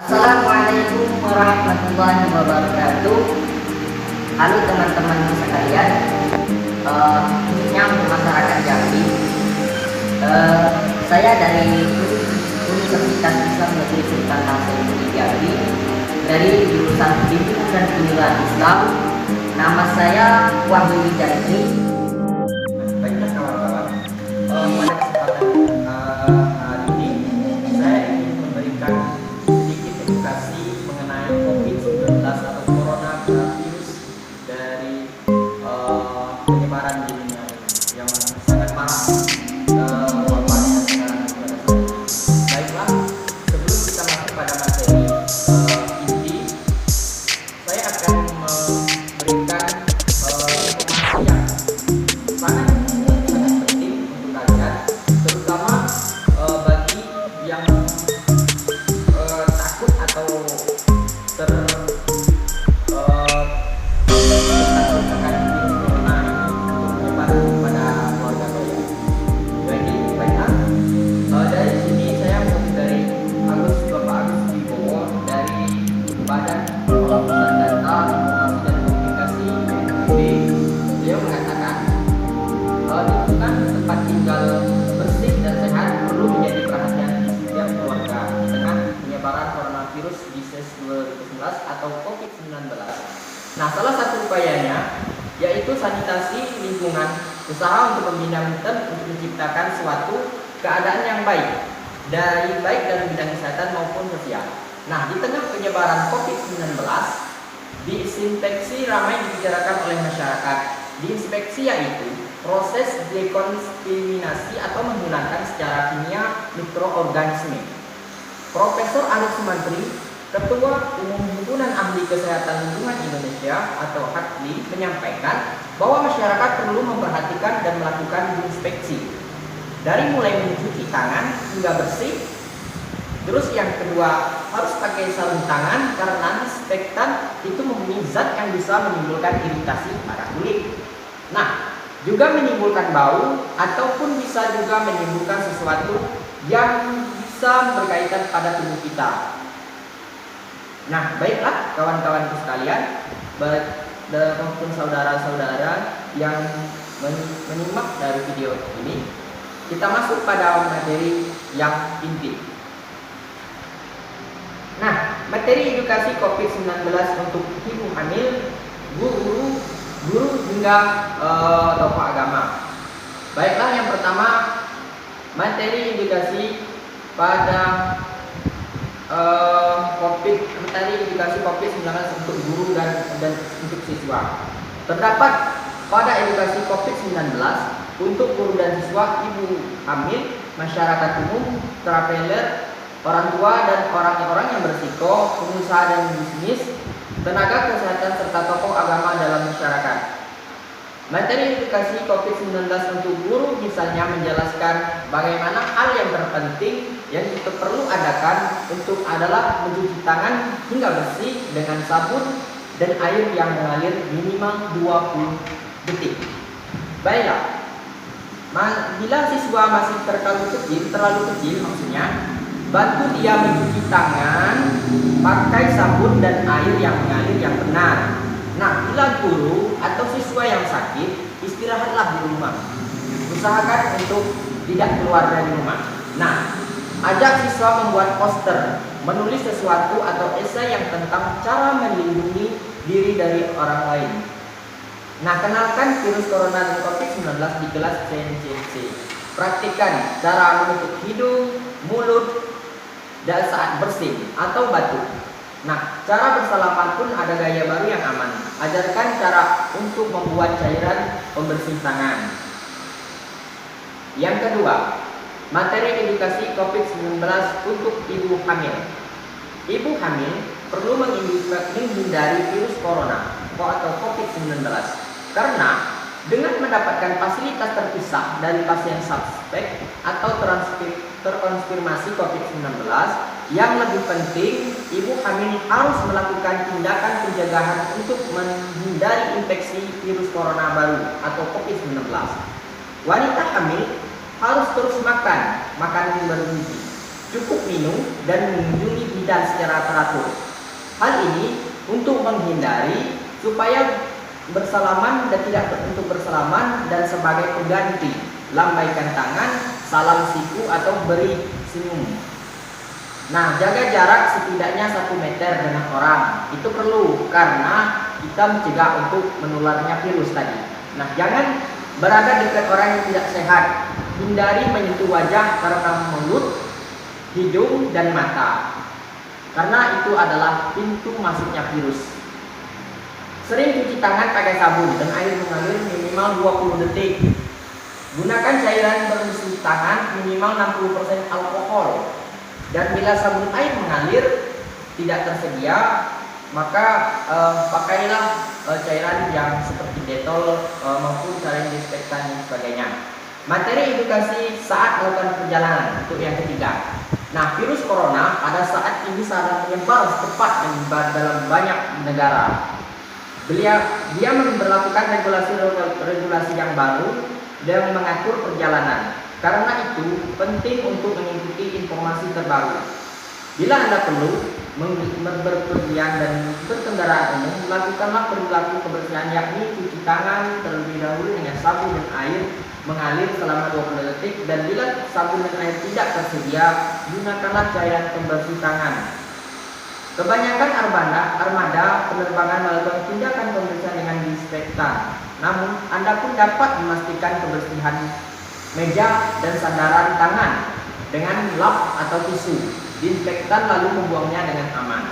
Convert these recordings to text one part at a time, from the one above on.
Assalamualaikum warahmatullahi wabarakatuh. Halo teman-teman sekalian, khususnya untuk masyarakat Jambi. Saya dari Universitas Islam Negeri Sultan Hasanuddin Jambi, dari jurusan Bimbingan dan Penyuluhan Islam. Nama saya Wahyu Wijayani. Baiklah kawan-kawan, pada kesempatan hari ini saya ingin memberikan sedikit edukasi mengenai COVID-19 atau coronavirus dari penyebaran di dunia yang sangat parah wabahnya sekarang pada saat ini. Baiklah, sebelum kita masuk pada materi inti, saya akan memberikan informasi yang sangat penting untuk kalian, terutama bagi yang takut atau takut akan virus corona untuk menyebar pada keluarga kalian. Jadi baiklah, dari sini saya mengutip dari Bapak Agus Wibowo dari Badan Pengelolaan Data Informasi dan Komunikasi BNPB. Beliau mengatakan, lingkungan tempat tinggal bersih dan sehat perlu menjadi perhatian setiap keluarga di tengah penyebaran coronavirus disease 2019 atau COVID-19. Nah, salah satu upayanya yaitu sanitasi lingkungan, usaha untuk membina mood untuk menciptakan suatu keadaan yang baik dalam bidang kesehatan maupun sosial. Nah, di tengah penyebaran COVID-19, disinfeksi ramai dibicarakan oleh masyarakat. Diinspeksi yaitu proses dekontaminasi atau menghilangkan secara kimia mikroorganisme. Profesor Arif Sumantri, Ketua Umum Himpunan Ahli Kesehatan Lingkungan Indonesia atau HAKLI, menyampaikan bahwa masyarakat perlu memperhatikan dan melakukan inspeksi dari mulai mencuci tangan hingga bersih. Terus yang kedua, harus pakai sarung tangan karena disinfektan itu mempunyai zat yang bisa menimbulkan iritasi pada kulit. Nah, juga menimbulkan bau ataupun bisa juga menimbulkan sesuatu yang bisa berkaitan pada tubuh kita. Nah, baiklah kawan-kawanku sekalian, maupun saudara-saudara yang menyimak dari video ini, kita masuk pada materi yang inti. Nah, materi edukasi COVID-19 untuk ibu hamil, guru hingga tokoh agama. Baiklah, yang pertama materi edukasi pada materi edukasi COVID-19 untuk guru dan untuk siswa. Terdapat pada edukasi COVID-19 untuk guru dan siswa, ibu hamil, masyarakat umum, traveler, orang tua dan orang-orang yang berisiko, pengusaha dan bisnis, tenaga kesehatan serta tokoh agama dalam masyarakat. Materi edukasi COVID-19 untuk guru misalnya menjelaskan bagaimana hal yang terpenting yang kita perlu adakan untuk adalah mencuci tangan hingga bersih dengan sabun dan air yang mengalir minimal 20 detik. Baiklah, bila siswa masih terlalu kecil maksudnya, bantu dia mencuci tangan pakai sabun dan air yang mengalir yang benar. Nah, bila guru atau siswa yang sakit, istirahatlah di rumah. Usahakan untuk tidak keluar dari rumah. Nah, ajak siswa membuat poster, menulis sesuatu atau esai yang tentang cara melindungi diri dari orang lain. Nah, kenalkan virus corona dan COVID-19 di kelas CNCC. Praktikan cara menutup hidung, mulut, dan saat bersin atau batuk. Nah, cara bersalaman pun ada gaya baru yang aman. Ajarkan cara untuk membuat cairan pembersih tangan. Yang kedua, materi edukasi COVID-19 untuk ibu hamil. Ibu hamil perlu menghindari virus corona atau COVID-19 karena dengan mendapatkan fasilitas terpisah dari pasien suspek atau terkonfirmasi COVID-19, yang lebih penting, ibu hamil harus melakukan tindakan pencegahan untuk menghindari infeksi virus corona baru atau COVID-19. Wanita hamil harus terus makan makanan bergizi, cukup minum dan mengunjungi tidak secara teratur. Hal ini untuk menghindari supaya bersalaman dan tidak untuk bersalaman dan sebagai pengganti lambaikan tangan, salam siku atau beri senyum. Nah, jaga jarak setidaknya 1 meter dengan orang. Itu perlu karena kita mencegah untuk menularnya virus tadi. Nah, jangan berada dekat orang yang tidak sehat. Hindari menyentuh wajah karena mulut, hidung, dan mata. Karena itu adalah pintu masuknya virus. Sering cuci tangan pakai sabun dan air mengalir minimal 20 detik. Gunakan cairan bersih tangan minimal 60% alkohol. Dan bila sabun air mengalir tidak tersedia, maka pakailah cairan yang seperti Dettol maupun cairan disinfektan dan sebagainya. Materi edukasi saat melakukan perjalanan untuk yang ketiga. Nah, virus corona pada saat ini sangat menyebar cepat dalam banyak negara. Dia memberlakukan regulasi yang baru dan mengatur perjalanan. Karena itu penting untuk mengikuti informasi terbaru. Bila Anda perlu berpergian dan berkendaraan umum, lakukanlah perilaku kebersihan, yakni cuci tangan terlebih dahulu dengan sabun dan air mengalir selama 20 detik, dan bila sabun dan air tidak tersedia, gunakanlah cairan pembersih tangan. Kebanyakan armada penerbangan melakukan tindakan pembersihan dengan disinfektan. Namun, Anda pun dapat memastikan kebersihan meja dan sandaran tangan dengan lap atau tisu disinfektan lalu membuangnya dengan aman.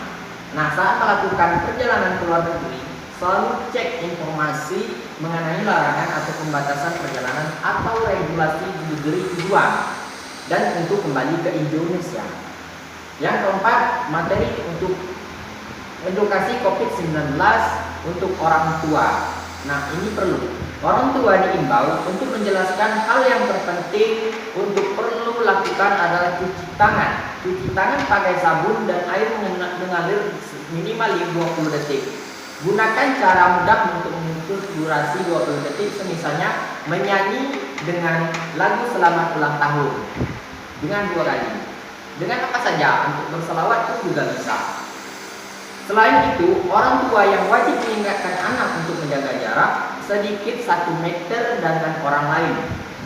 Nah, saat melakukan perjalanan ke luar negeri, selalu cek informasi mengenai larangan atau pembatasan perjalanan atau regulasi di negeri tujuan dan untuk kembali ke Indonesia. Yang keempat, materi untuk edukasi COVID-19 untuk orang tua. Nah, ini perlu. Orang tua diimbau untuk menjelaskan hal yang terpenting untuk perlu lakukan adalah cuci tangan. Cuci tangan pakai sabun dan air mengalir minimal 20 detik. Gunakan cara mudah untuk mengukur durasi 20 detik, semisalnya menyanyi dengan lagu selamat ulang tahun dengan 2 kali. Dengan apa saja, untuk berselawat pun juga bisa. Selain itu, orang tua yang wajib mengingatkan anak untuk menjaga jarak sedikit 1 meter dengan orang lain.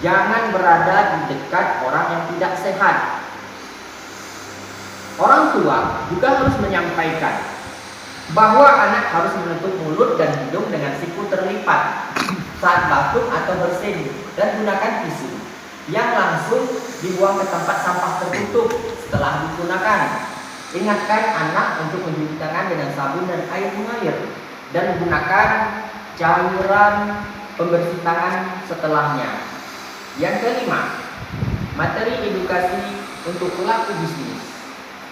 Jangan berada di dekat orang yang tidak sehat. Orang tua juga harus menyampaikan bahwa anak harus menutup mulut dan hidung dengan siku terlipat saat batuk atau bersin, dan gunakan tisu yang langsung dibuang ke tempat sampah tertutup setelah digunakan. Ingatkan anak untuk mencuci tangan dengan sabun dan air mengalir, dan gunakan cairan pembersih tangan setelahnya. Yang kelima, materi edukasi untuk pelaku bisnis.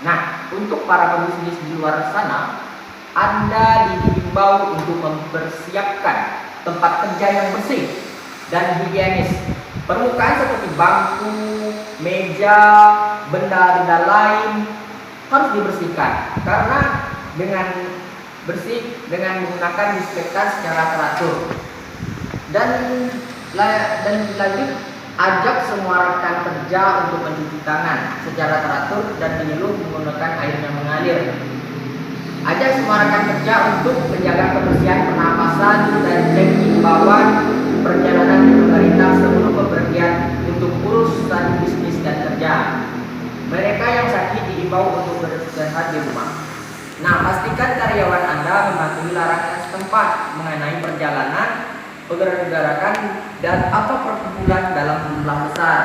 Nah, untuk para pebisnis di luar sana, Anda diimbau untuk mempersiapkan tempat kerja yang bersih dan higienis. Permukaan seperti bangku, meja, benda-benda lain harus dibersihkan, karena dengan bersih dengan menggunakan disinfektan secara teratur. Dan lanjut, ajak semua rekan kerja untuk mencuci tangan secara teratur dan menyeluruh menggunakan air yang mengalir. Ajak semua rekan kerja untuk menjaga kebersihan pernapasan dan cek imbauan perjalanan di pemerintah sebelum bepergian untuk urusan bisnis dan kerja. Mereka yang sakit diimbau untuk beristirahat di rumah. Nah, pastikan karyawan Anda mematuhi larangan setempat mengenai perjalanan, pergerakan, dan atau perkumpulan dalam jumlah besar.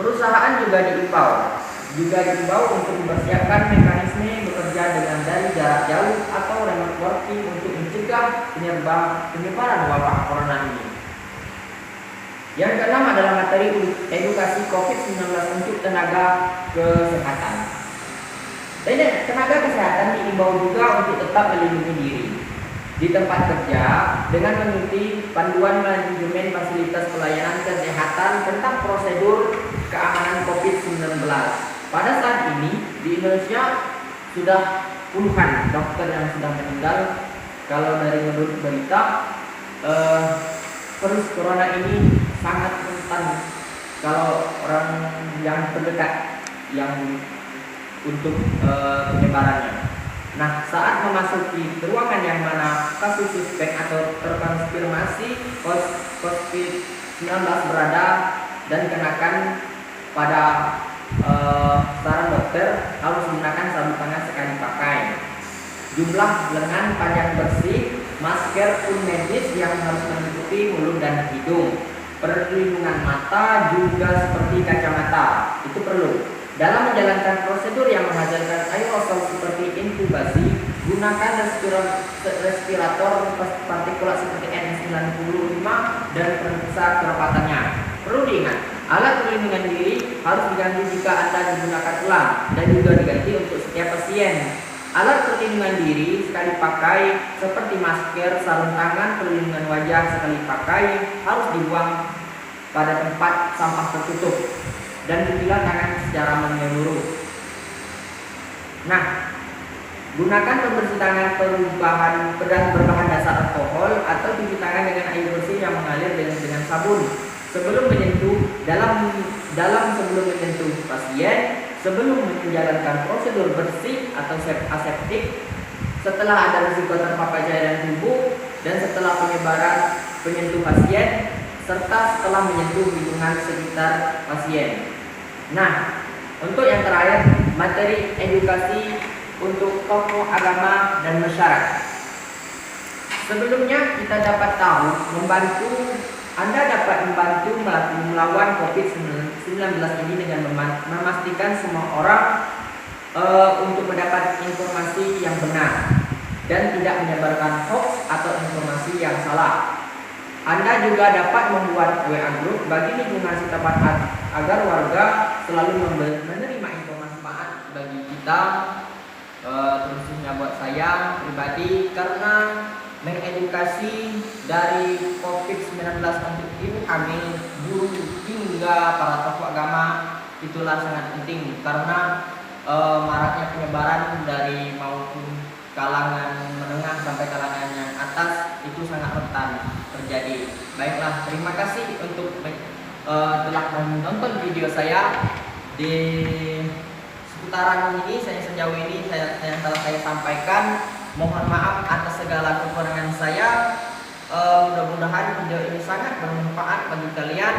Perusahaan juga diimbau untuk mempersiapkan mekanisme bekerja dari jarak jauh atau remote working untuk mencegah penyebaran wabah corona ini. Yang keenam adalah materi edukasi COVID-19 untuk tenaga kesehatan. Tenaga kesehatan diimbau juga untuk tetap melindungi diri di tempat kerja dengan mengikuti panduan manajemen fasilitas pelayanan kesehatan tentang prosedur keamanan COVID-19. Pada saat ini di Indonesia sudah puluhan dokter yang sudah meninggal. Kalau dari menurut berita, virus corona ini sangat rentan kalau orang yang terdekat yang untuk penyebarannya. Nah, saat memasuki ruangan yang mana kasus suspek atau terkonfirmasi COVID-19 berada dan kenakan pada saran dokter, harus menggunakan sabun tangan sekali pakai. Jumlah lengan panjang bersih, masker pun medis yang harus menutupi mulut dan hidung. Perlindungan mata juga seperti kacamata, itu perlu. Dalam menjalankan prosedur yang menghasilkan aerosol seperti intubasi, gunakan respirator partikulat seperti N95 dan periksa kerapatannya. Perlu diingat, alat perlindungan diri harus diganti jika Anda digunakan ulang dan juga diganti untuk setiap pasien. Alat perlindungan diri sekali pakai seperti masker, sarung tangan, perlindungan wajah sekali pakai harus dibuang pada tempat sampah tertutup dan dibilas tangan secara menyeluruh. Nah, gunakan pembersih tangan berbahan dasar alkohol atau cuci tangan dengan air bersih yang mengalir dengan sabun sebelum menyentuh sebelum menyentuh pasien, sebelum menjalankan prosedur bersih atau aseptik, setelah ada risiko terpapar cairan tubuh dan setelah penyentuh pasien, serta setelah menyentuh lingkungan sekitar pasien. Nah, untuk yang terakhir, materi edukasi untuk tokoh agama dan masyarakat. Sebelumnya kita dapat tahu Anda dapat membantu melawan COVID-19 ini dengan memastikan semua orang untuk mendapat informasi yang benar dan tidak menyebarkan hoax atau informasi yang salah. Anda juga dapat membuat WA group bagi lingkungan setempat agar warga selalu menerima informasi manfaat bagi kita, terusnya buat saya pribadi, karena mengedukasi dari COVID-19 untuk ibu hamil, guru hingga para tokoh agama itulah sangat penting karena maraknya penyebaran dari maupun kalangan menengah sampai kalangan yang atas itu sangat rentan terjadi. Baiklah, terima kasih untuk telah menonton video saya di seputaran ini. Sejauh ini yang telah saya sampaikan. Mohon maaf atas segala kekurangan saya. Mudah-mudahan video ini sangat bermanfaat bagi kalian.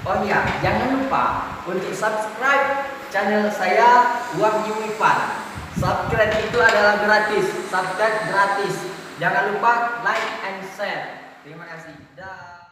Oh iya, jangan lupa untuk subscribe channel saya Wahyu Ivan. Subscribe itu adalah gratis. Subscribe gratis. Jangan lupa like and share. Terima kasih. Dah.